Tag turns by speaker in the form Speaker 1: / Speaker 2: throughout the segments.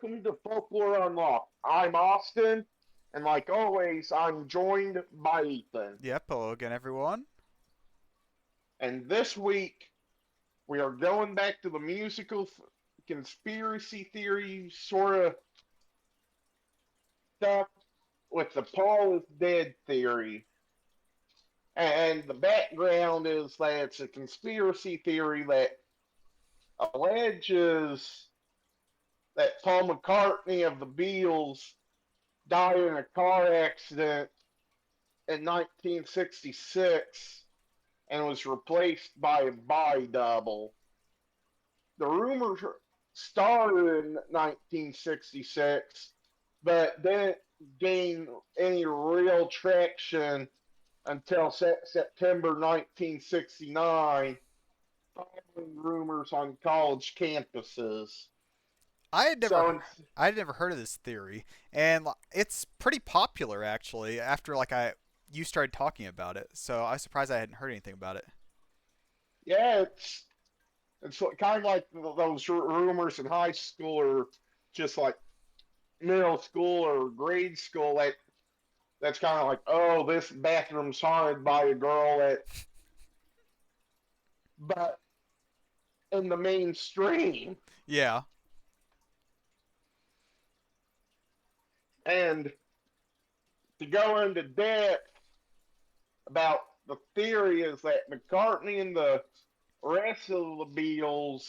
Speaker 1: welcome to Folklore Unlocked. I'm Austin, and like always, I'm joined by Ethan.
Speaker 2: Yep, hello again, everyone.
Speaker 1: And this week, we are going back to the musical conspiracy theory sort of stuff with the Paul is dead theory. And the background is that it's a conspiracy theory that alleges that Paul McCartney of the Beatles died in a car accident in 1966 and was replaced by a body double. The rumors started in 1966, but didn't gain any real traction until September 1969, following rumors on college campuses.
Speaker 2: I had never,
Speaker 1: So,
Speaker 2: I had never heard of this theory, and it's pretty popular actually. After you started talking about it, so I was surprised I hadn't heard anything about it.
Speaker 1: yeah, it's kind of like those rumors in high school or just like middle school or grade school that's kind of like, oh, this bathroom's haunted by a girl that, but in the mainstream.
Speaker 2: Yeah,
Speaker 1: And to go into depth about the theory is that McCartney and the rest of the Beatles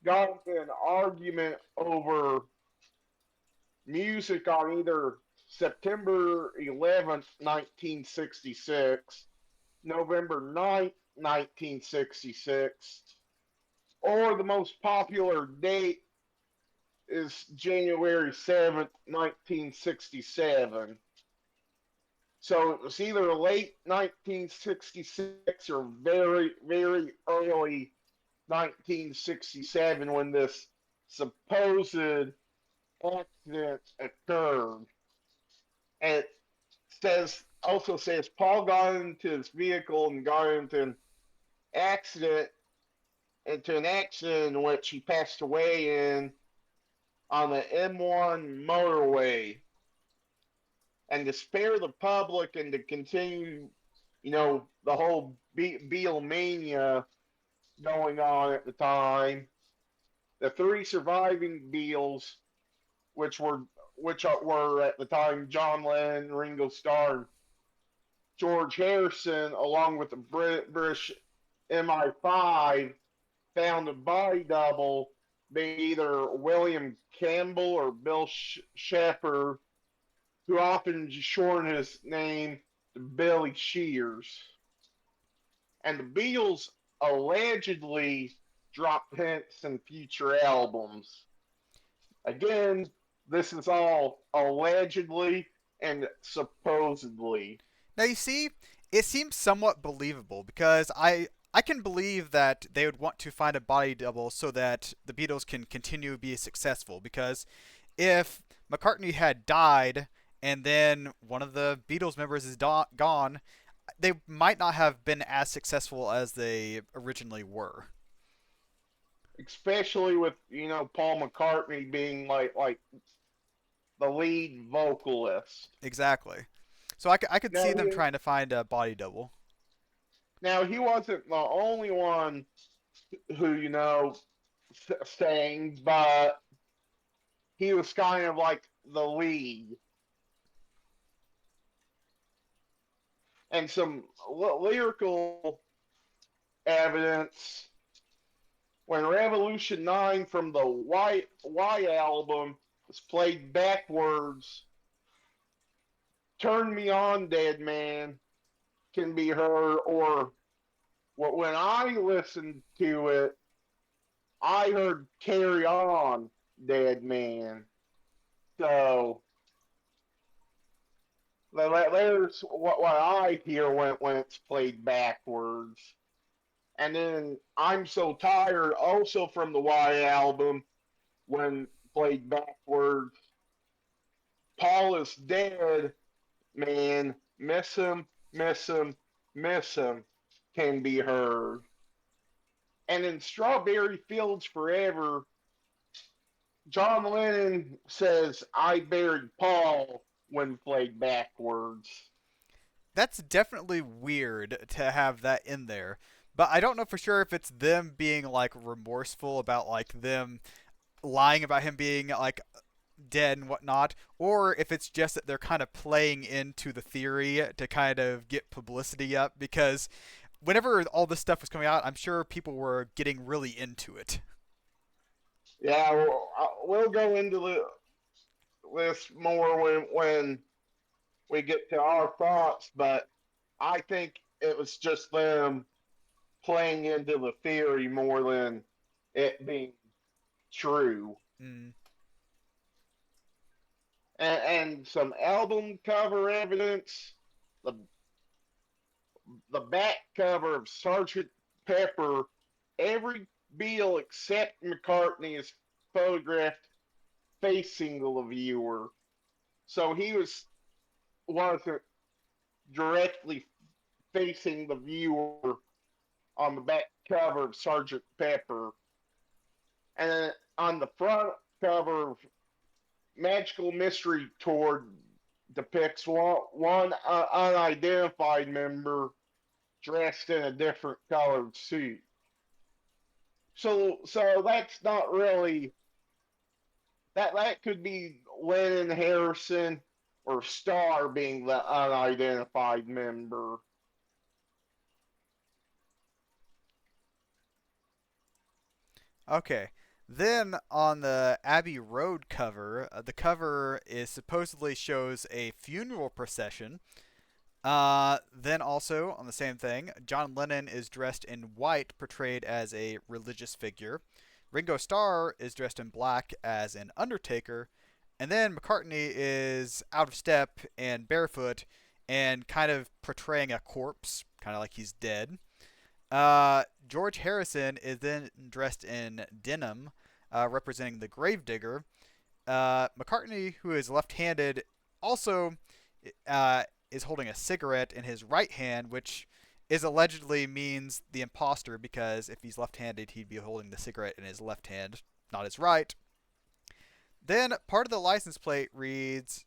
Speaker 1: got into an argument over music on either September 11th, 1966, November 9th, 1966, or the most popular date is January 7th, 1967. So it was either late 1966 or very, very early 1967 when this supposed accident occurred. And it also says Paul got into his vehicle and got accident into an accident in which he passed away in on the M1 motorway. And to spare the public and to continue, the whole Beatlemania going on at the time, the three surviving Beatles, which were at the time John Lennon, Ringo Starr, and George Harrison, along with the British MI5, found a body double being either William Campbell or Bill Shepard, who often shortened his name to Billy Shears. And the Beatles allegedly dropped hints in future albums. Again, this is all allegedly and supposedly.
Speaker 2: now you see, it seems somewhat believable because I can believe that they would want to find a body double so that the Beatles can continue to be successful. Because if McCartney had died and then one of the Beatles members is gone, they might not have been as successful as they originally were.
Speaker 1: Especially with, Paul McCartney being like the lead vocalist.
Speaker 2: Exactly. So I could see
Speaker 1: Now
Speaker 2: them
Speaker 1: he
Speaker 2: trying to find a body double.
Speaker 1: now he wasn't the only one who, sang, but he was kind of like the lead. And some lyrical evidence when Revolution 9 from the Y album was played backwards, Turn Me On, Dead Man can be heard, or when I listened to it, I heard Carry On, Dead Man. So there's what I hear when it's played backwards. And then I'm So Tired, also from the Y album, when played backwards. Paul is dead, man. Miss him, miss him, miss him can be heard. And in Strawberry Fields Forever, John Lennon says, "I buried Paul" when played backwards.
Speaker 2: That's definitely weird to have that in there. But I don't know for sure if it's them being like remorseful about like them lying about him being like dead and whatnot, or if it's just that they're kind of playing into the theory to kind of get publicity up because whenever all this stuff was coming out, I'm sure people were getting really into it.
Speaker 1: Yeah, we'll go into this more when we get to our thoughts, but I think it was just them playing into the theory more than it being true.
Speaker 2: Mm.
Speaker 1: And some album cover evidence. The the back cover of Sergeant Pepper, every Beatle except McCartney is photographed facing the viewer. So he wasn't directly facing the viewer on the back cover of Sergeant Pepper. And then on the front cover of Magical Mystery Tour depicts one unidentified member dressed in a different colored suit. So that's not really that could be Lennon, Harrison, or Starr being the unidentified member.
Speaker 2: Okay. Then on the Abbey Road cover, the cover is supposedly shows a funeral procession. Then also on the same thing, John Lennon is dressed in white, portrayed as a religious figure. Ringo Starr is dressed in black as an undertaker, and then McCartney is out of step and barefoot and kind of portraying a corpse, kind of like he's dead. George Harrison is then dressed in denim, representing the gravedigger. McCartney, who is left-handed, also is holding a cigarette in his right hand, which is allegedly means the imposter because if he's left-handed, he'd be holding the cigarette in his left hand, not his right. Then part of the license plate reads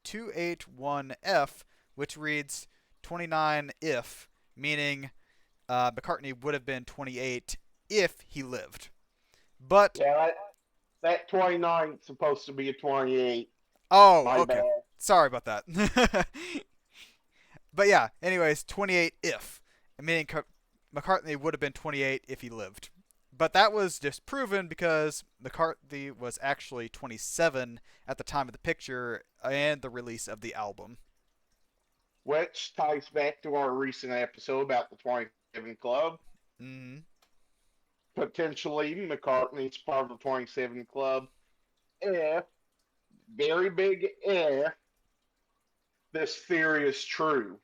Speaker 2: 281F, which reads 29 if, meaning McCartney would have been 28 if he lived. But
Speaker 1: Yeah, that 29 is supposed to be a 28.
Speaker 2: oh,
Speaker 1: My
Speaker 2: okay.
Speaker 1: bad.
Speaker 2: Sorry about that. But yeah, anyways, 28 if, meaning McCartney would have been 28 if he lived. But that was disproven because McCartney was actually 27 at the time of the picture and the release of the album.
Speaker 1: Which ties back to our recent episode about the 27 Club.
Speaker 2: Mm-hmm.
Speaker 1: Potentially, McCartney's part of the 27 Club. If, very big if, this theory is true.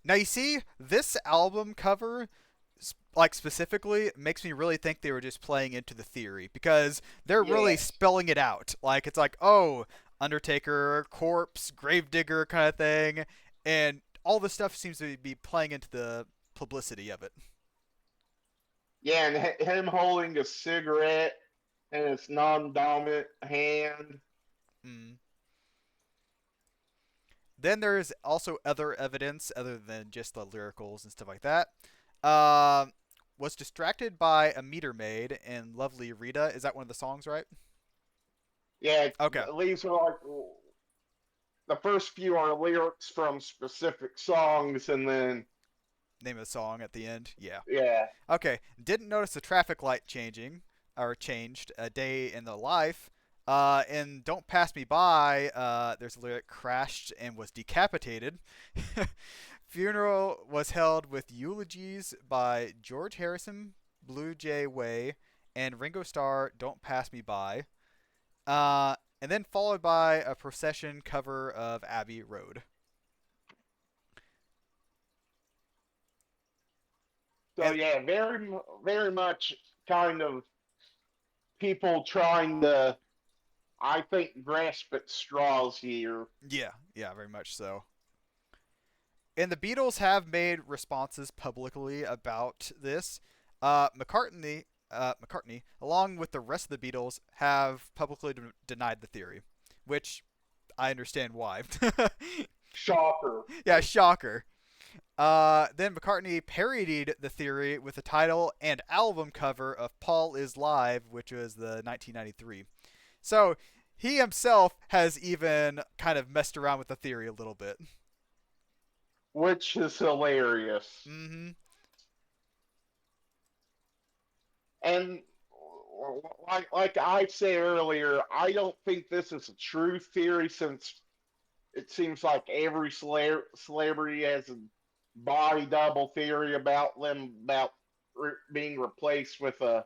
Speaker 2: Now you see, this album cover, like specifically, makes me really think they were just playing into the theory because they're really
Speaker 1: Yes.
Speaker 2: spelling it out. Like it's like, oh, Undertaker, corpse, gravedigger kind of thing, and all this stuff seems to be playing into the publicity of it.
Speaker 1: Yeah, and him holding a cigarette in his non dominant hand.
Speaker 2: Mm. Then there's also other evidence other than just the lyricals and stuff like that. Um, was distracted by a meter maid in Lovely Rita. Is that one of the songs, right?
Speaker 1: Yeah,
Speaker 2: Okay.
Speaker 1: these are like the first few are lyrics from specific songs, and then
Speaker 2: Name of the song at the end. Yeah.
Speaker 1: yeah,
Speaker 2: Okay. Didn't notice the traffic light changing or changed a day in the life. And Don't Pass Me By, there's a lyric crashed and was decapitated. Funeral was held with eulogies by George Harrison, Blue Jay Way, and Ringo Starr, Don't Pass Me By. And then followed by a procession cover of Abbey Road.
Speaker 1: so
Speaker 2: And
Speaker 1: yeah, very much kind of people trying to, I think, grasp at straws here.
Speaker 2: yeah, yeah, very much so. And the Beatles have made responses publicly about this. McCartney McCartney, along with the rest of the Beatles, have publicly denied the theory, which I understand why.
Speaker 1: Shocker.
Speaker 2: Yeah, shocker. Then McCartney parodied the theory with the title and album cover of Paul is Live, which was the 1993. So he himself has even kind of messed around with the theory a little bit.
Speaker 1: Which is hilarious.
Speaker 2: Mm-hmm.
Speaker 1: And like I said earlier, I don't think this is a true theory since it seems like every celebrity has a body double theory about them about being replaced with a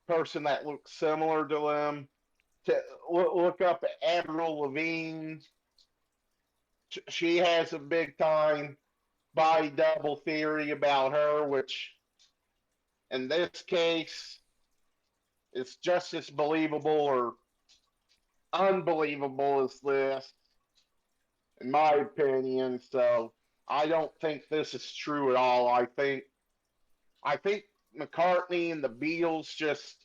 Speaker 1: person that looks similar to them. To look up Avril Lavigne, she has a big time body double theory about her, which in this case is just as believable or unbelievable as this, in my opinion. So I don't think this is true at all. I think McCartney and the Beatles just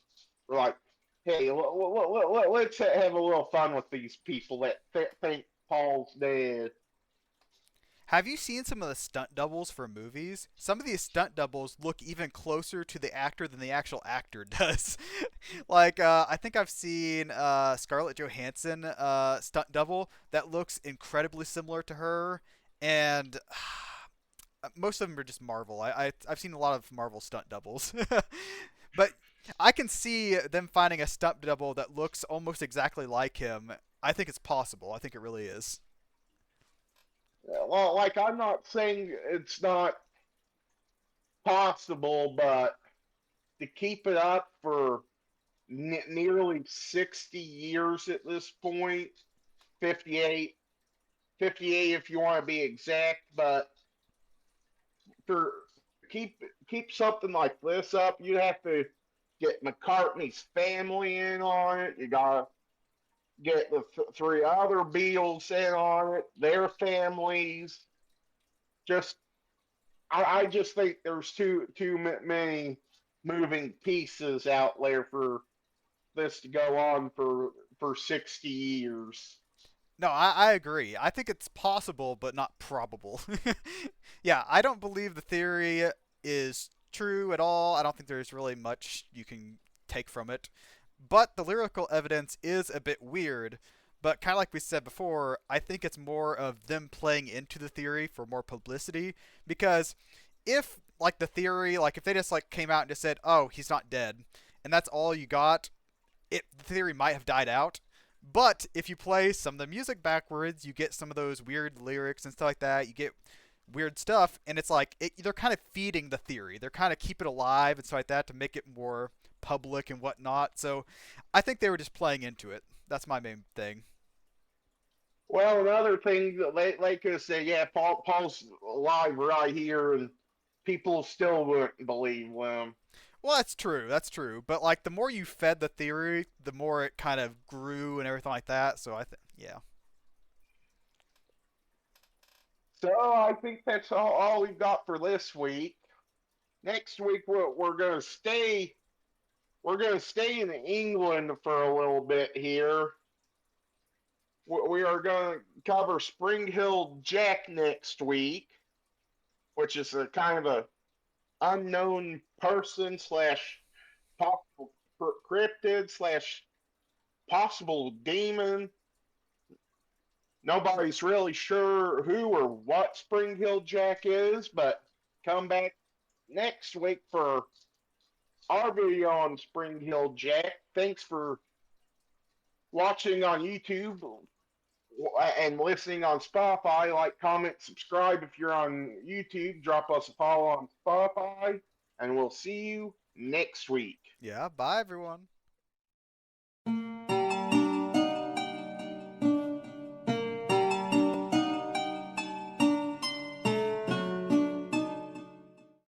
Speaker 1: were like, hey, let's have a little fun with these people that think Paul's dead.
Speaker 2: Have you seen some of the stunt doubles for movies? Some of these stunt doubles look even closer to the actor than the actual actor does. Like, I think I've seen Scarlett Johansson stunt double that looks incredibly similar to her, and most of them are just Marvel. I've seen a lot of Marvel stunt doubles, but I can see them finding a stunt double that looks almost exactly like him. I think it's possible. I think it really is.
Speaker 1: Well, like I'm not saying it's not possible, but to keep it up for nearly 60 years at this point, 58, 58 if you want to be exact, but for keep something like this up, you have to get McCartney's family in on it. You gotta get the three other Beatles in on it, their families. Just I just think there's too many moving pieces out there for this to go on for 60 years.
Speaker 2: No, I agree. I think it's possible, but not probable. Yeah, I don't believe the theory is true at all. I don't think there's really much you can take from it. But the lyrical evidence is a bit weird. But kind of like we said before, I think it's more of them playing into the theory for more publicity. Because if, like, the theory, like, if they just, like, came out and just said, oh, he's not dead, and that's all you got, the theory might have died out. But if you play some of the music backwards, you get some of those weird lyrics and stuff like that. You get weird stuff, and it's like they're kind of feeding the theory. They're kind of keeping it alive and stuff like that to make it more public and whatnot. So I think they were just playing into it. That's my main thing.
Speaker 1: Well, another thing that they could say, yeah, Paul's alive right here, and people still wouldn't believe them.
Speaker 2: Well, that's true. That's true. But like the more you fed the theory, the more it kind of grew and everything like that. So I think, yeah.
Speaker 1: So I think that's all we've got for this week. Next week we're gonna stay in England for a little bit here. We are going to cover Spring Hill Jack next week, which is a kind of a unknown person slash possible cryptid slash possible demon. Nobody's really sure who or what Spring Hill Jack is, but come back next week for our video on Spring Hill Jack. Thanks for watching on YouTube and listening on Spotify. Like, comment, subscribe if you're on YouTube. Drop us a follow on Spotify, and we'll see you next week.
Speaker 2: Yeah, bye everyone.